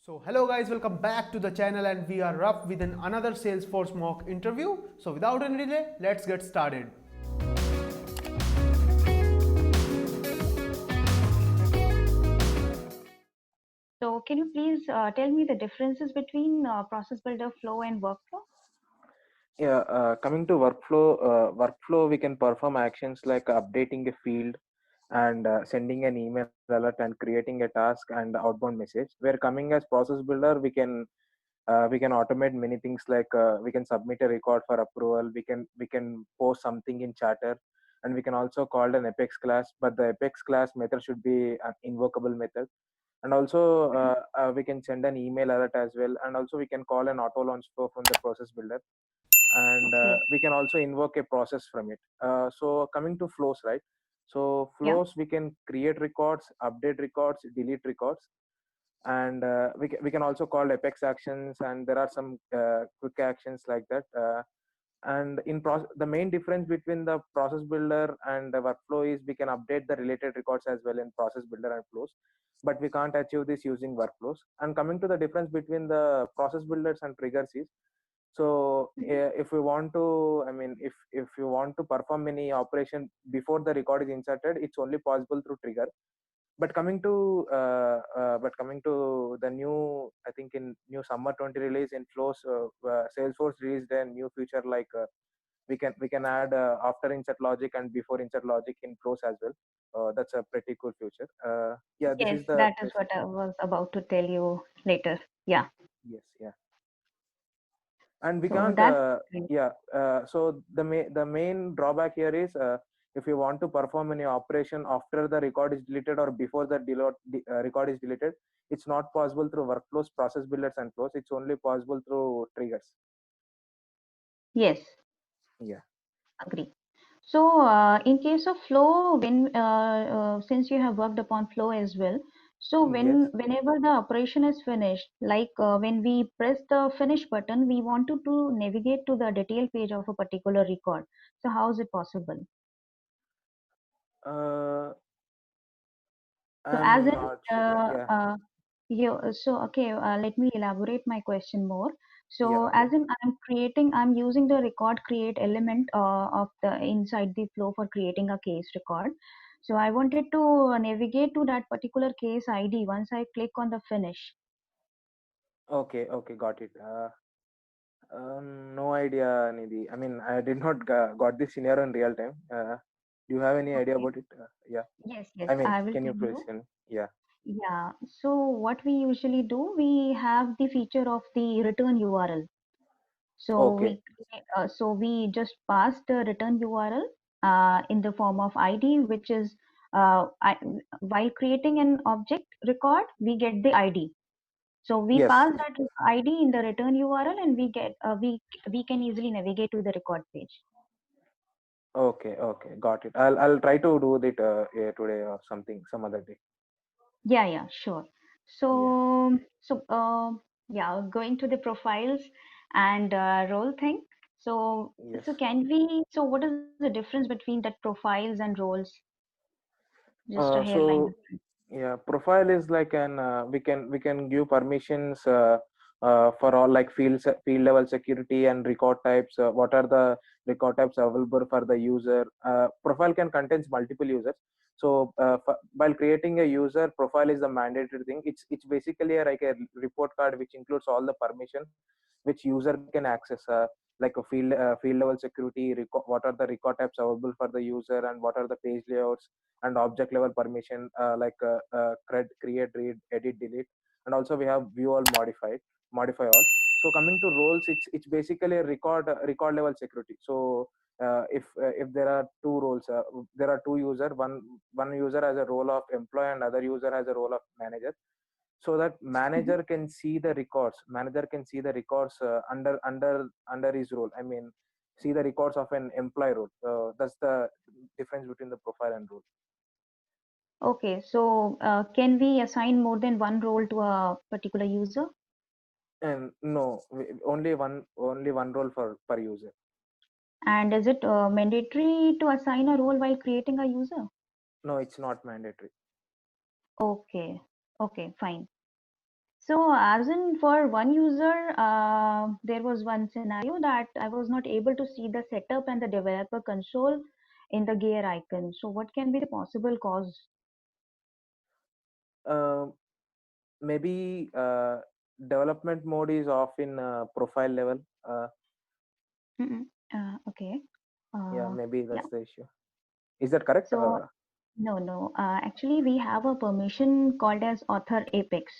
So hello guys, welcome back to the channel and we are up with another Salesforce mock interview. So without any delay, let's get started. So can you please tell me the differences between Process Builder Flow and Workflow? Yeah, coming to workflow, we can perform actions like updating a field and sending an email alert and creating a task and outbound message. Where coming as process builder, we can automate many things like we can submit a record for approval. We can post something in Chatter, and we can also call an Apex class. But the Apex class method should be an invocable method. And also we can send an email alert as well. And also we can call an auto launch flow from the process builder, and Okay. we can also invoke a process from it. So coming to flows, right? So Yeah. flows, we can create records, update records, delete records, and we can also call apex actions, and there are some quick actions like that. And the main difference between the process builder and the workflow is we can update the related records as well in process builder and flows, but we can't achieve this using workflows. And coming to the difference between the process builders and triggers is, so Mhm. if we want to, I mean, if you want to perform any operation before the record is inserted, it's only possible through trigger. But coming to the new, I think in new summer 20 release in flows, Salesforce released a new feature like we can add after insert logic and before insert logic in flows as well. That's a pretty cool feature. Yeah, this Yes, is the that is basic. what I was about to tell you later. Yeah. Yes, yeah. And we So can't that's great. so the main drawback here is, if you want to perform any operation after the record is deleted or before the record is deleted, it's not possible through workflows, process builders and flows. It's only possible through triggers. Yes, Yeah. agree. So in case of Flow, when since you have worked upon Flow as well, so Yes. whenever the operation is finished, like when we press the finish button, we wanted to navigate to the detail page of a particular record. So how is it possible? uh, So as I'm in, not sure. Yeah. okay, let me elaborate my question more. Yeah. So Okay. as in, I'm using the record create element of the inside the flow for creating a case record. So I wanted to navigate to that particular case ID once I click on the finish. Okay. Okay, got it. No idea, Nidhi. I mean, I did not got this scenario in real time. Do you have any idea Okay. about it? Yeah. Yes, yes, I mean, I will can you tell please? you. Yeah. Yeah. So what we usually do, we have the feature of the return URL. So Okay. we just pass the return URL in the form of ID, which is while creating an object record, we get the ID. So we Yes. pass that ID in the return URL, and we can easily navigate to the record page. Okay. Okay. Got it. I'll try to do it yeah, today or something, some other day. Yeah, yeah, sure. Yeah. Yeah, going to the profiles and role thing. Yes. What is the difference between that profiles and roles? Just a hairline So difference. yeah, profile is like an we can give permissions for all, like field level security and record types. What are the record types available for the user? Profile can contains multiple users. So while creating a user profile is the mandatory thing. It's basically like a report card which includes all the permission which user can access. Like a field level security. What are the record types available for the user, and what are the page layouts and object level permission, like create, read, edit, delete. And also we have view all, modify all. So coming to roles, it's basically a record level security. So if there are two roles, there are two user, one user has a role of employee and other user has a role of manager. So that Mhm. manager can see the records under his role. I mean, see the records of an employee role. That's the difference between the profile and role. Okay, so can we assign more than one role to a particular user? And no, only one role for per user. And is it mandatory to assign a role while creating a user? No, it's not mandatory. Okay, okay, fine. So as in for one user, there was one scenario that I was not able to see the setup and the developer console in the gear icon. So what can be the possible cause? Um, Maybe development mode is off in profile level. Mm-mm. Okay. Yeah, maybe Yeah. that's the issue. Is that correct? So no. Actually, we have a permission called as author apex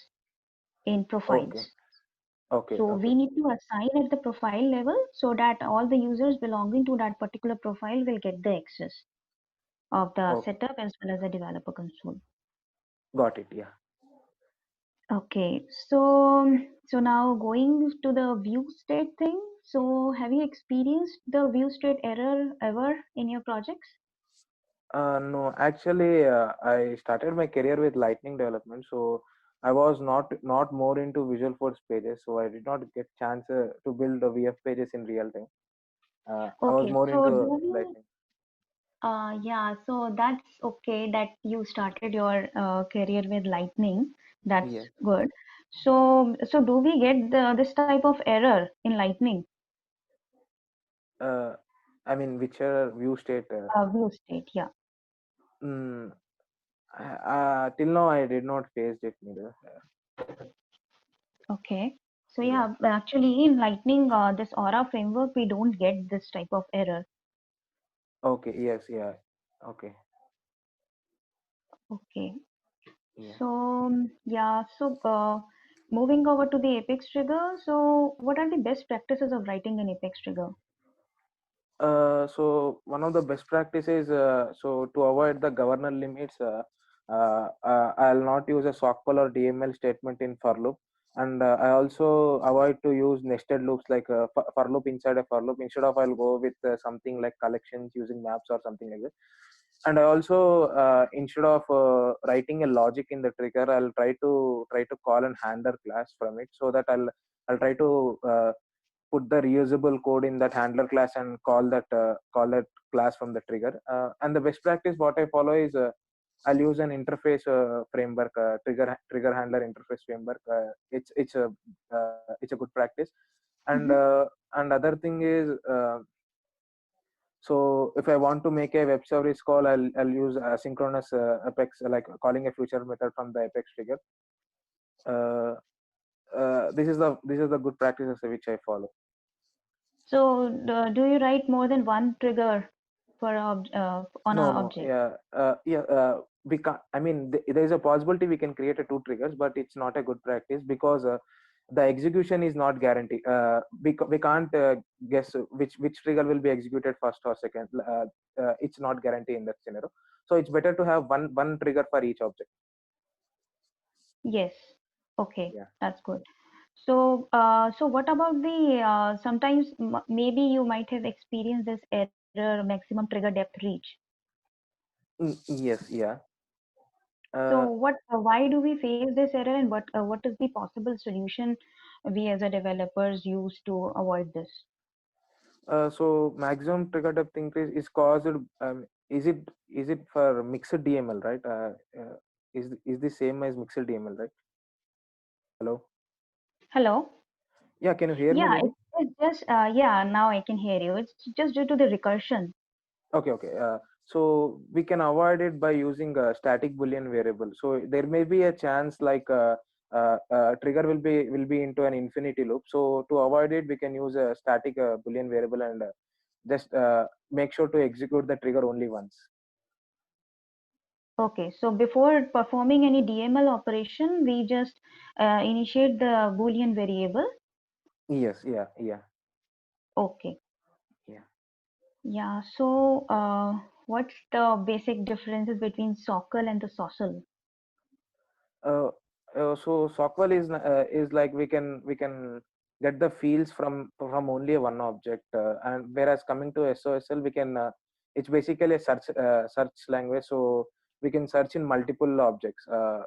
in Okay, profiles. okay, So okay, we need to assign at the profile level so that all the users belonging to that particular profile will get the access of the okay. setup as well as the developer console. Got it. Yeah. Okay, so now going to the view state thing. So have you experienced the view state error ever in your projects? No, actually, I started my career with Lightning development, so I was not more into Visual Force pages, so I did not get chance to build the VF pages in real time. I was Okay, more so into do you, Lightning. yeah, so that's okay that you started your career with Lightning. That's Yeah. good. So do we get this type of error in Lightning, Uh, I mean, whichever view state. view state? Yeah. Mm, till now, I did not face it neither. Okay. So Yeah. yeah, actually in Lightning, this Aura framework, we don't get this type of error. Okay. Yes. Yeah. Okay. Okay. Yeah. So yeah, so moving over to the Apex trigger. So what are the best practices of writing an Apex trigger? So one of the best practices, so to avoid the governor limits, I'll not use a sockpal or DML statement in for loop, and I also avoid to use nested loops like a for loop inside a for loop. Instead of, I'll go with something like collections using maps or something like that. And I also, instead of writing a logic in the trigger, I'll try to call an handler class from it, so that I'll try to put the reusable code in that handler class and call that class from the trigger. And the best practice what I follow is, I'll use an interface framework, trigger handler interface framework. It's a good practice. And Hmm. and other thing is, so if I want to make a web service call, I'll use asynchronous Apex, like calling a future method from the Apex trigger. Uh, this is the good practices which I follow. So do you write more than one trigger for on No, an no, object? yeah, yeah. We can't. I mean, there is a possibility we can create a two triggers, but it's not a good practice because the execution is not guaranteed. We can't guess which trigger will be executed first or second. It's not guaranteed in that scenario. So it's better to have one trigger for each object. Yes. Okay, Yeah. that's good. So what about the sometimes maybe you might have experienced this error maximum trigger depth reach. Yes. Yeah. So Uh, why do we face this error, and what is the possible solution we as a developers use to avoid this? so maximum trigger depth increase is caused. Is it for mixed DML, right? Is the same as mixed DML, right? Hello. Hello? Yeah, can you hear me, Yeah, Lily? it's just yeah, now I can hear you. It's just due to the recursion. Okay, okay. So we can avoid it by using a static Boolean variable. So there may be a chance like trigger will be into an infinity loop. So to avoid it, we can use a static Boolean variable and just make sure to execute the trigger only once. Okay, so before performing any DML operation, we just initiate the Boolean variable. Yes, yeah, yeah, Okay, yeah. yeah. So what's the basic differences between Sockle and the Sossle? uh, so Sockwell is like we can get the fields from only one object, and whereas coming to SOSL, it's basically a search language. So we can search in multiple objects.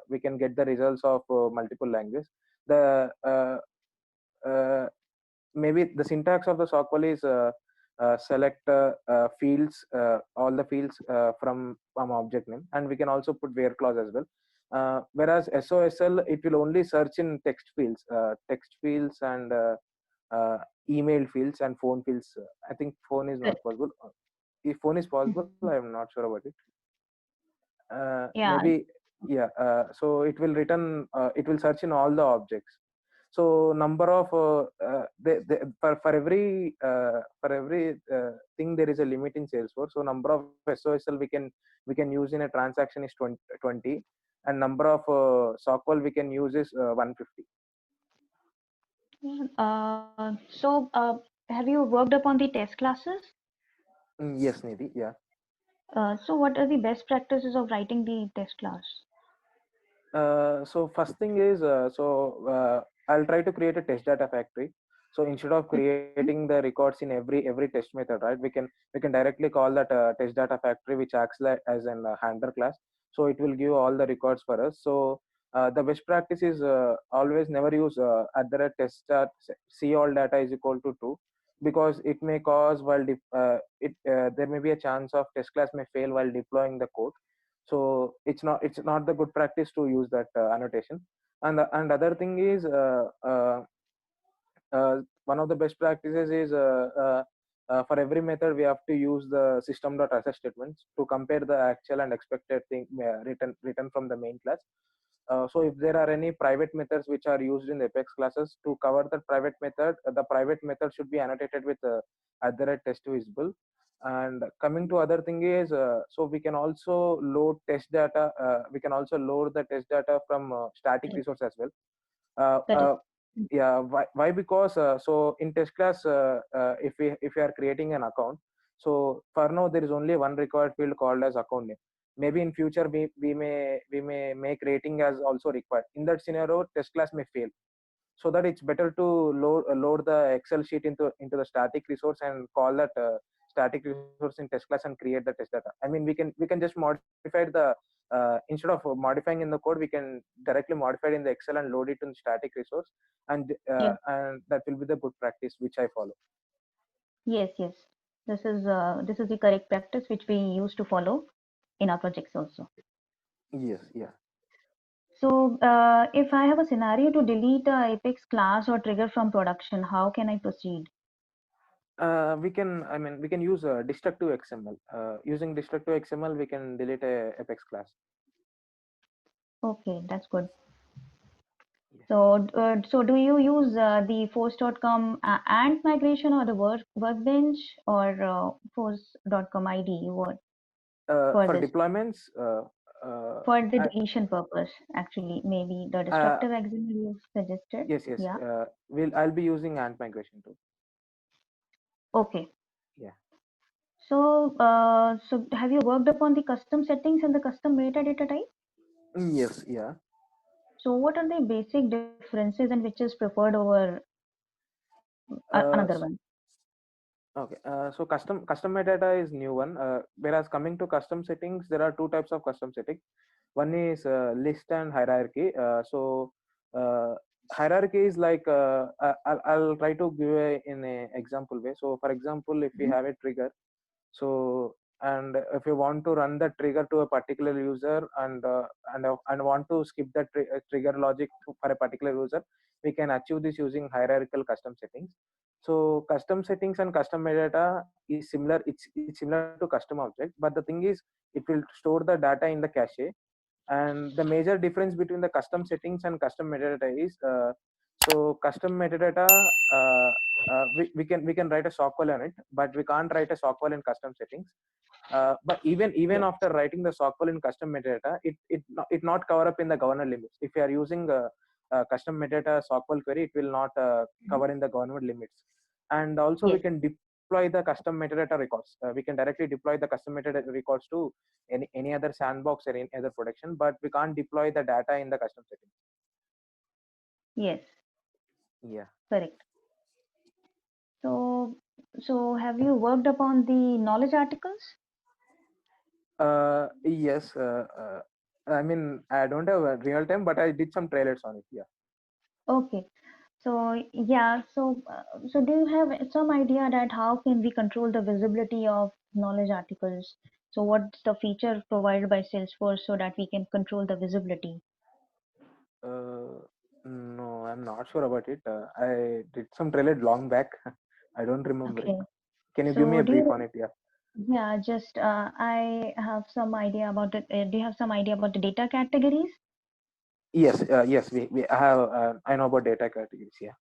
We can get the results of multiple languages. The uh, Maybe the syntax of the Sockwell is, select fields, all the fields from object name, and we can also put where clause as well. Whereas SOSL, it will only search in text fields and uh, email fields and phone fields. I think phone is not Correct. possible. If phone is possible, Mhm. I'm not sure about it. Yeah. Maybe, yeah. So it will return. It will search in all the objects. So number of for every thing there is a limit in Salesforce. So number of SOSL we can use in a transaction is 20, and number of SOQL we can use is 150. Have you worked upon the test classes? Yes, Nidhi. Yeah. So what are the best practices of writing the test class? So first thing is, I'll try to create a test data factory. So instead of Mhm. creating the records in every test method, right? We can directly call that test data factory, which acts like as an handler class. So it will give all the records for us. So the best practice is always never use at the rate test start see all data is equal to true, because it may cause there may be a chance of test class may fail while deploying the code. So it's not the good practice to use that annotation. And other thing is, one of the best practices is, for every method we have to use the system.access statements to compare the actual and expected thing written from the main class. So if there are any private methods which are used in the Apex classes, to cover the private method, the private method should be annotated with at the rate test visible. And coming to other thing is, so we can also load test data. We can also load the test data from static Correct. resource as well. Uh, Correct. uh, yeah, why? Because so in test class, if we are creating an account, so for now there is only one required field called as account name. Maybe in future we may make rating as also required. In that scenario, test class may fail. So that it's better to load the Excel sheet into the static resource and call that static resource in test class and create the test data. I mean, we can just modify the instead of modifying in the code, we can directly modify it in the Excel and load it in the static resource, Yeah. and that will be the good practice which I follow. Yes, yes. This is the correct practice which we used to follow in our projects also. Yes, yeah. So, if I have a scenario to delete a Apex class or trigger from production, how can I proceed? We can use destructive XML. Using destructive XML, we can delete a Apex class. Okay, that's good. Yeah. So do you use the force.com and migration or the workbench or force.com ID what for For this? deployments, For the I, deletion purpose, actually, maybe the uh, destructive XML you suggested. yes, yes. Yeah. I'll be using ant migration too. Okay. Yeah. So have you worked upon the custom settings and the custom metadata type? Yes, yeah. So what are the basic differences and which is preferred over Uh, another s- one? okay. So custom metadata is new one. Whereas coming to custom settings, there are two types of custom settings. One is list and hierarchy. Uh, Hierarchy is like, I'll try to give in a example way. So for example, if we Mhm. have a trigger, so and if you want to run the trigger to a particular user, and want to skip the trigger logic for a particular user, we can achieve this using hierarchical custom settings. So custom settings and custom metadata is similar. It's similar to custom object, but the thing is, it will store the data in the cache. And the major difference between the custom settings and custom metadata is, so custom metadata, we can write a SOQL on it, but we can't write a SOQL in custom settings. But even Yes. after writing the SOQL in custom metadata, it not cover up in the governor limits. If you are using custom metadata SOQL query, it will not Mhm. cover in the government limits. And also we Yes. can deploy the custom metadata records. We can directly deploy the custom metadata records to any other sandbox or any other production, but we can't deploy the data in the custom settings. Yes. Yeah. Correct. So, so have you worked upon the knowledge articles? Yes. I mean, I don't have a real time, but I did some trailers on it. Yeah. Okay. So yeah. So do you have some idea that how can we control the visibility of knowledge articles? So what's the feature provided by Salesforce so that we can control the visibility? No, I'm not sure about it. I did some trailer long back. I don't remember it. Okay. Can you give me So a do brief you, on it? Yeah. yeah, just I have some idea about it. Do you have some idea about the data categories? Yes. Yes. We I have. I know about data categories. Yeah.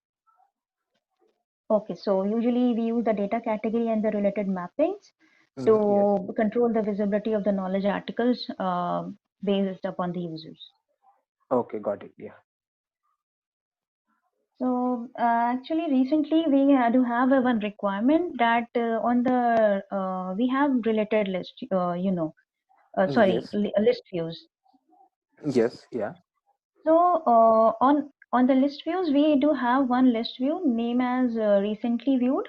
Okay, so usually we use the data category and the related mappings Yes. to control the visibility of the knowledge articles based upon the users. Okay. Got it. Yeah. So actually, recently we had to have a one requirement that on the we have related list, sorry, Yes. list views. Yes. Yeah. So on the list views, we do have one list view name as recently viewed.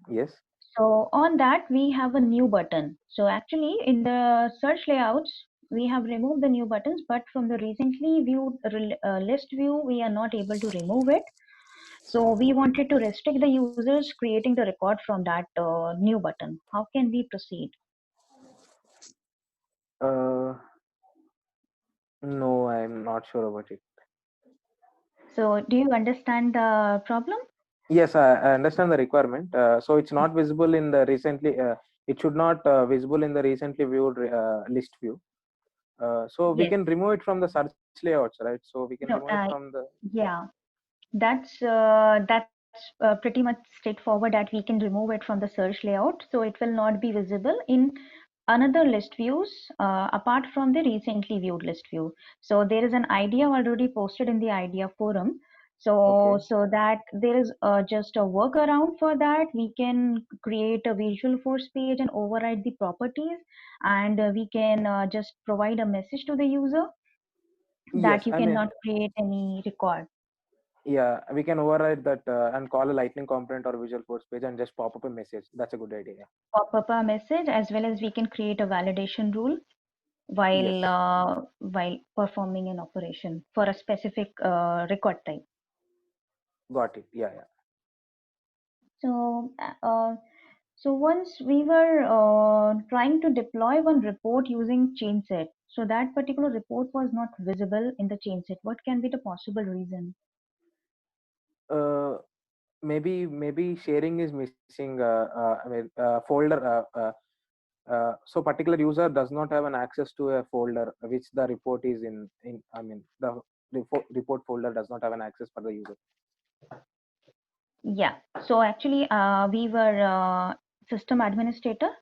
Yes. So on that, we have a new button. So actually in the search layouts, we have removed the new buttons, but from the recently viewed list view, we are not able to remove it. So we wanted to restrict the users creating the record from that new button. How can we proceed? Uh. No, I'm not sure about it. So do you understand the problem? Yes, I understand the requirement. So it's not visible in the recently. It should not visible in the recently viewed list view. So we Yes. can remove it from the search layouts, right? So we can No. remove it from the. Yeah. That's pretty much straightforward that we can remove it from the search layout, so it will not be visible in another list views apart from the recently viewed list view. So there is an idea already posted in the idea forum. So Okay. that there is just a workaround for that. We can create a visual force page and override the properties, and we can just provide a message to the user that Yes, you I mean, cannot create any record. yeah, we can override that and call a lightning component or visual force page and just pop up a message. That's a good idea. Pop up a message, as well as we can create a validation rule while Yes, while performing an operation for a specific record type. got it. Yeah, yeah. So so once we were trying to deploy one report using ChainSet, so that particular report was not visible in the ChainSet. What can be the possible reason? Uh, maybe sharing is missing. I mean, folder. So particular user does not have an access to a folder which the report is in. I mean, the report folder does not have an access for the user. Yeah. So actually, we were system administrator. Okay.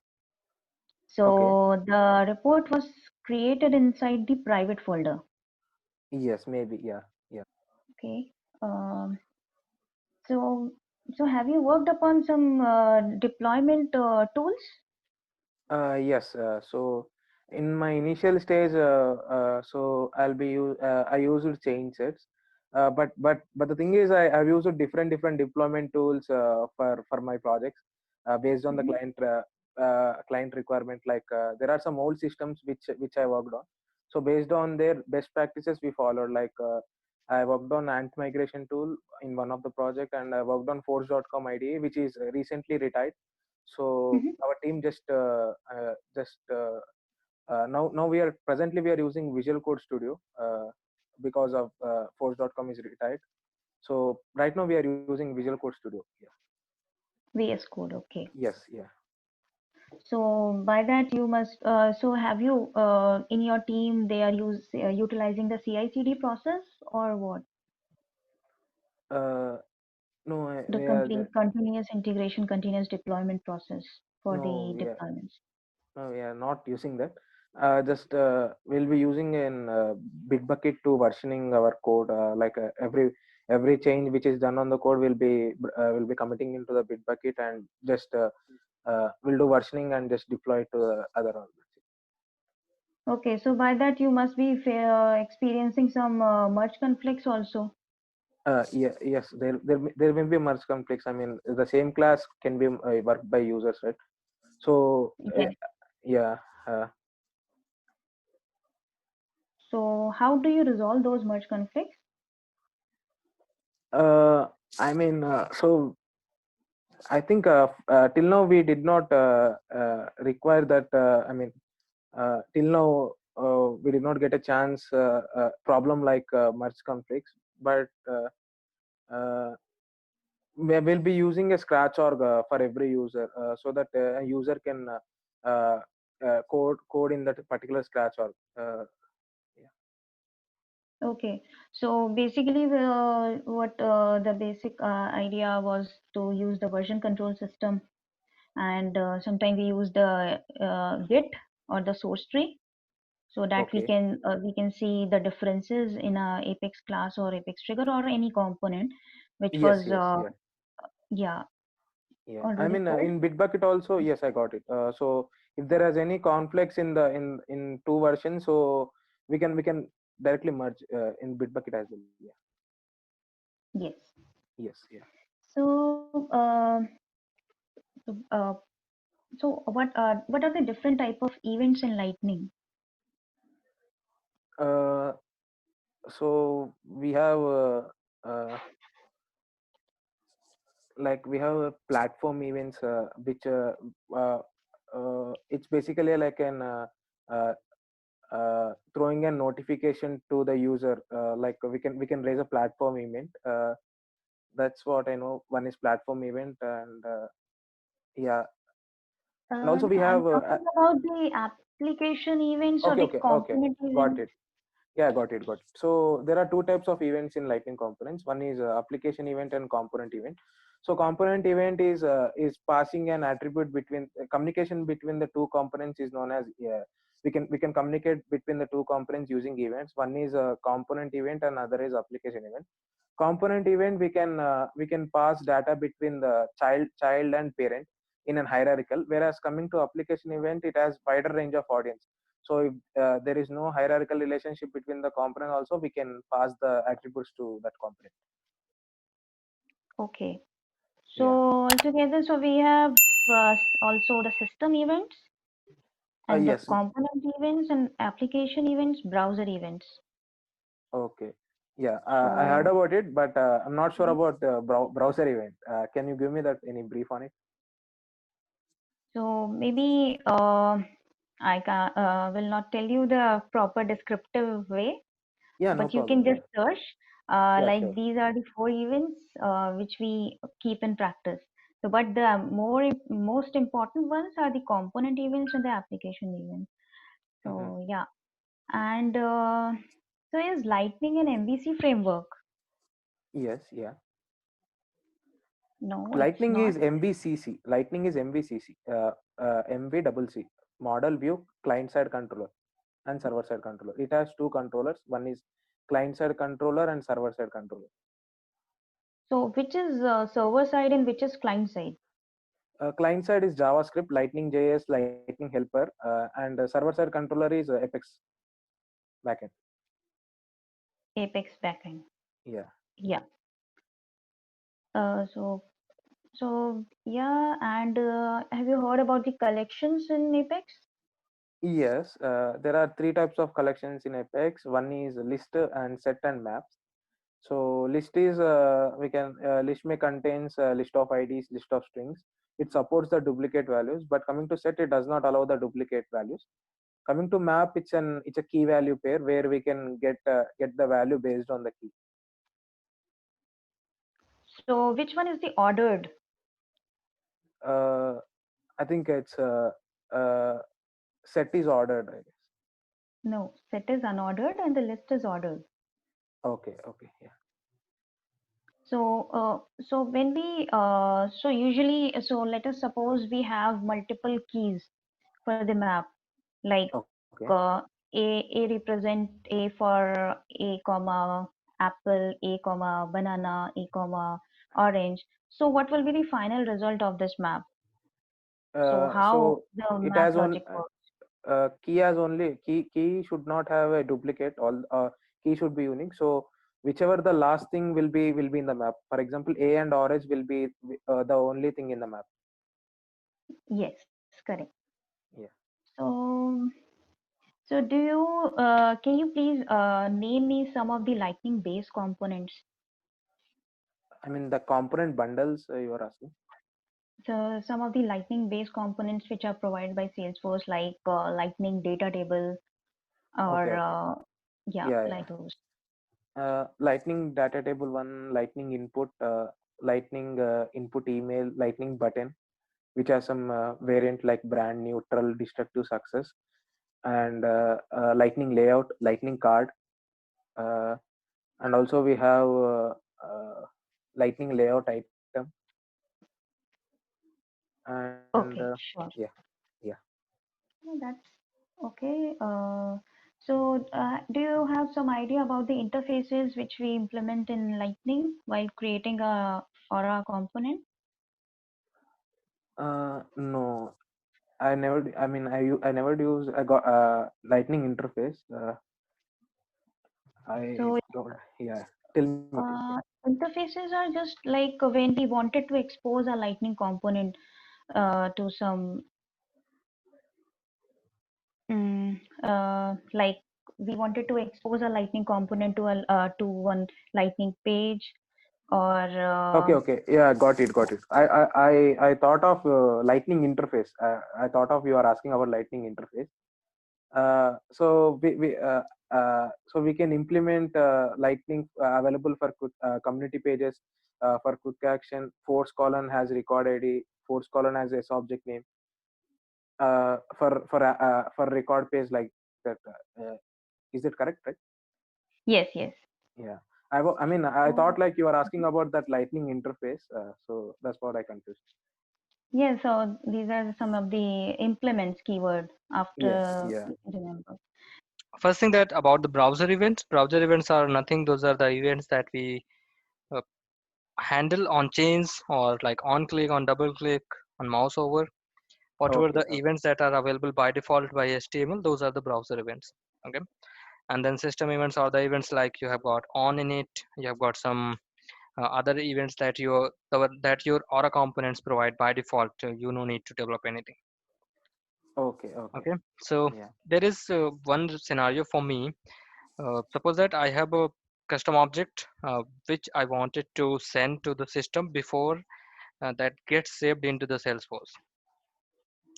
So the report was created inside the private folder. Yes, maybe. Yeah, yeah. Okay. Um, so, so have you worked upon some deployment tools? Yes. So in my initial stage, so I used chain sets, but the thing is, I've used different deployment tools for my projects based on the Mhm. client requirement. Like there are some old systems which I worked on. So based on their best practices, we followed. Like I worked on Ant migration tool in one of the project, and I worked on Force.com IDE, which is recently retired. So Mhm. our team just now we are using Visual Code Studio because of Force.com is retired. So right now we are using Visual Code Studio. Yeah. VS Code. Okay. Yes. Yeah. So by that you must. So have you in your team they are utilizing the CI/CD process or what? Uh, no, The complete continuous integration, continuous deployment process for no, the deployments. no, we are not using that. Just we'll be using in Bitbucket to versioning our code. Like every change which is done on the code will be committing into the Bitbucket and just we'll do versioning and just deploy it to the other organization. Okay, so by that you must be experiencing some merge conflicts also. Yeah, yes, there may be merge conflicts. I mean, the same class can be worked by users, right? So Yes. yeah, uh, So how do you resolve those merge conflicts? uh, I mean, so I think till now we did not require that. I mean, till now we did not get a chance problem like merge conflicts, but we'll be using a scratch org for every user so that a user can code in that particular scratch org. Yeah. Okay, so basically, what the basic idea was to use the version control system, and sometimes we use the Git or the source tree, so that Okay. we can see the differences in a Apex class or Apex trigger or any component, which Yes. was Yes. Yeah. yeah Yeah. I already mean, called. in Bitbucket also, yes, I got it. So if there is any conflicts in the in two versions, so we can directly merge in Bitbucket as well. Yeah. Yes. Yes. Yeah. So so, uh, so what are the different type of events in Lightning? Uh, so we have uh, like we have platform events which uh, it's basically like an uh, throwing a notification to the user, like we can raise a platform event. That's what I know. One is platform event, and yeah, and also we No, I'm have talking about the application events or okay, the okay, okay, component got events. it. Yeah, got it. So there are two types of events in Lightning Components. One is application event and component event. So component event is passing an attribute between communication between the two components is known as we can communicate between the two components using events. One is a component event and other is application event. Component event we can pass data between the child and parent in an hierarchical, whereas coming to application event it has wider range of audience. So if there is no hierarchical relationship between the component, also we can pass the attributes to that component. Okay. Yeah. So altogether, so we have also the system events and the Yes. component events and application events, browser events. Okay. Yeah. I heard So, about it, but I'm not sure mhm. about the browser event. Can you give me that any brief on it? So maybe will not tell you the proper descriptive way, Yeah. No but you can problem. just Yeah. search Yeah. like Sure. these are the four events which we keep in practice. So, but the most important ones are the component events and the application events. Hmm. So yeah, and so is Lightning an MVC framework? Yes. Yeah. No, it's Lightning not. is MVCC. Lightning is MVCC. MVCC. Model View Client Side Controller and Server Side Controller. It has two controllers. One is client side controller and server side controller. So which is server side and which is client side? Client side is JavaScript, Lightning JS, Lightning Helper, and server side controller is Apex backend. Apex backend. Yeah. Yeah. So yeah, and have you heard about the collections in Apex? Yes, there are three types of collections in Apex. One is list and set and maps. So list is we can list may contains a list of IDs, list of strings. It supports the duplicate values, but coming to set, it does not allow the duplicate values. Coming to map, it's a key value pair where we can get the value based on the key. So which one is the ordered? Uh, I think it's uh, set is ordered, I guess. No, set is unordered and the list is ordered. Okay, okay, yeah. So so when we so usually so let us suppose we have multiple keys for the map, like Okay. a represent a for a comma apple, a comma banana, a comma orange. So what will be the final result of this map? So how So the it map has on logic works? key has only key should not have a duplicate. All key should be unique. So whichever the last thing will be in the map. For example, A and orange will be the only thing in the map. Yes, correct. Yeah. So so do you can you please name me some of the lightning based components? I mean the component bundles you are asking. So some of the Lightning based components which are provided by Salesforce, like Lightning data table Okay, or okay. yeah, Yeah, yeah. like those. Lightning data table one, Lightning input, Lightning input email, Lightning button, which has some variant like brand neutral, destructive success, and Lightning layout, Lightning card, uh, and also we have Lightning layout item, and Okay, yeah, sure. yeah. No, that's okay. So do you have some idea about the interfaces which we implement in Lightning while creating a Aura component? No, I never. I mean, I never use. I got Lightning interface. I So don't. Yeah. Tell me, please. Yeah. interfaces are just like when we wanted to expose a Lightning component to some like we wanted to expose a Lightning component to a to one Lightning page or Okay, okay. Yeah, got it, got it. I thought of Lightning interface. I thought of you are asking about Lightning interface. So we can implement Lightning available for community pages for quick action. Force colon has record ID. Force colon has S object name. For record page like that. Is it correct, right? yes, yes. Yeah. I mean, I So thought like you are asking about that Lightning interface. So that's what I confused. yes, so these are some of the implements keyword Yeah, after yeah. remember. First thing that about the browser events. Browser events are nothing. Those are the events that we uh, handle on chains or like on click, on double click, on mouse over. Whatever Okay, the okay. events that are available by default by HTML, those are the browser events. Okay. And then system events are the events like you have got on in it. You have got some other events that your Aura components provide by default. You no need to develop anything. Okay, okay. Okay. So Yeah. there is one scenario for me. Suppose that I have a custom object which I wanted to send to the system before that gets saved into the Salesforce.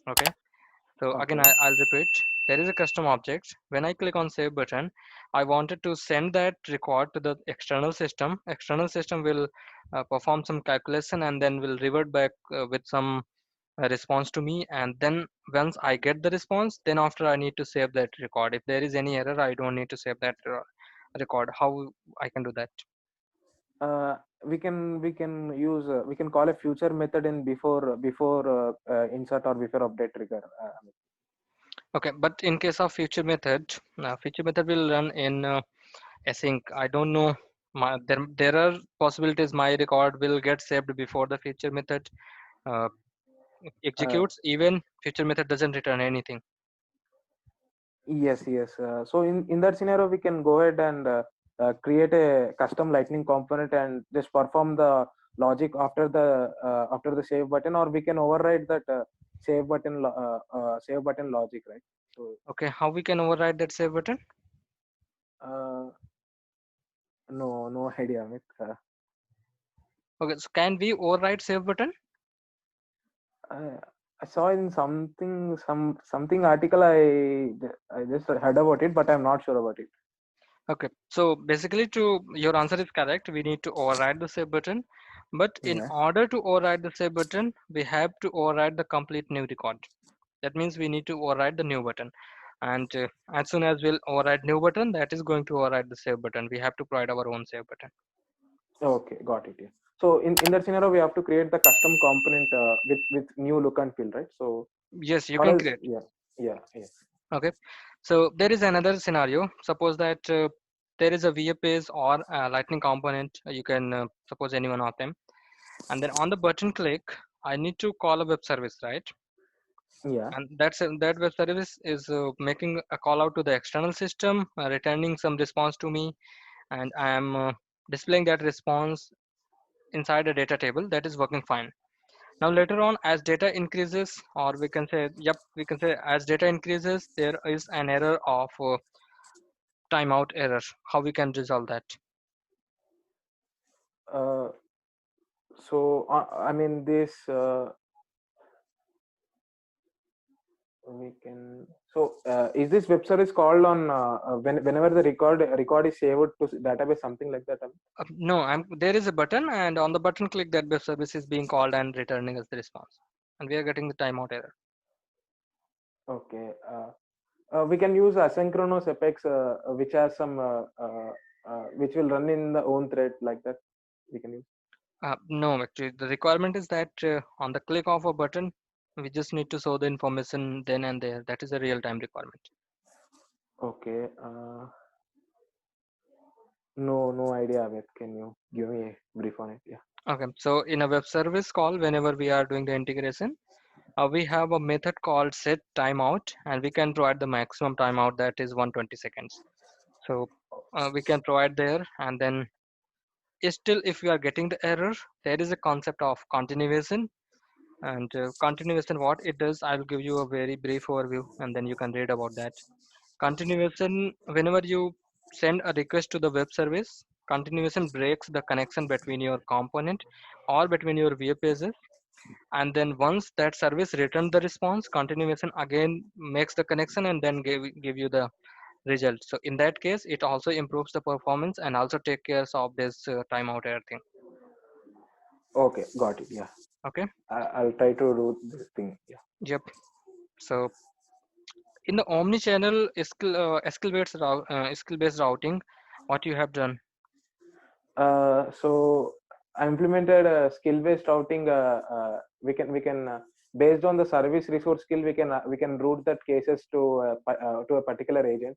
Okay. So again, Okay. I'll repeat. There is a custom object. When I click on save button, I wanted to send that record to the external system. External system will perform some calculation and then will revert back with some response to me. And then once I get the response, then after I need to save that record. If there is any error, I don't need to save that record. How I can do that? We can use we can call a future method in before insert or before update trigger. Okay, but in case of future method will run in async. I don't know. There are possibilities my record will get saved before the future method uh, Uh, executes. Even future method doesn't return anything. yes, yes. So in that scenario, we can go ahead and create a custom Lightning component and just perform the logic after the save button, or we can override that save button logic, right? So Okay, how we can override that save button? uh, no idea, Amit. Okay, so can we override save button? Uh, I saw in something article. I just heard about it, but I'm not sure about it. Okay, so basically to your answer is correct. We need to override the save button. But in Yeah. order to override the save button, we have to override the complete new record. That means we need to override the new button. And as soon as we'll override new button, that is going to override the save button. We have to provide our own save button. Okay, got it. Yeah. So in that scenario, we have to create the custom component with new look and feel, right? So Yes, you or can else, create. yeah, yeah, yeah. Okay. So there is another scenario. Suppose that there is a VA page or a Lightning component. You can suppose any one of them. And then on the button click, I need to call a web service, right? Yeah. And that web service is making a call out to the external system, returning some response to me, and I am displaying that response inside a data table. That is working fine. Now later on, as data increases, or we can say, yep, we can say as data increases, there is an error of timeout error. How we can resolve that? Uh, so I mean this. we can. So is this web service called on whenever the record is saved to database, something like that? No, there is a button, and on the button click, that web service is being called and returning us the response, and we are getting the timeout error. Okay. We can use asynchronous Apex, which has some which will run in the own thread, like that. We can use. No, actually, the requirement is that on the click of a button, we just need to show the information then and there. That is a real-time requirement. Okay. No idea, Amit. Can you give me a brief on it? Yeah. Okay, so in a web service call, whenever we are doing the integration, we have a method called set timeout, and we can provide the maximum timeout, that is 120 seconds. So we can provide there, and then still if we are getting the error, there is a concept of continuation. And continuation, what it does, I will give you a very brief overview, and then you can read about that. Continuation, whenever you send a request to the web service, continuation breaks the connection between your component or between your web pages. And then once that service returns the response, continuation again makes the connection and then give you the result. So in that case, it also improves the performance and also take care of this timeout error thing. Okay, got it. Yeah. Okay. I'll try to do this thing. Yeah. Yep. So in the omni-channel skill-based routing, what you have done? So I implemented a skill-based routing. We can based on the service resource skill, we can route that cases to a particular agent.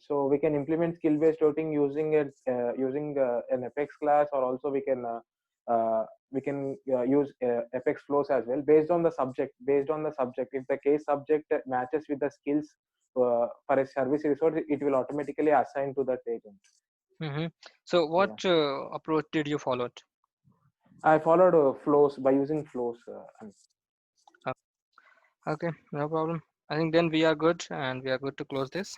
So we can implement skill-based routing using an Apex class, or also we can use Apex flows as well based on the subject. If the case subject matches with the skills for a service resource, it will automatically assign to that agent. Mm-hmm. So what approach did you follow? I followed flows by using flows. Okay, no problem. I think then we are good, and we are good to close this.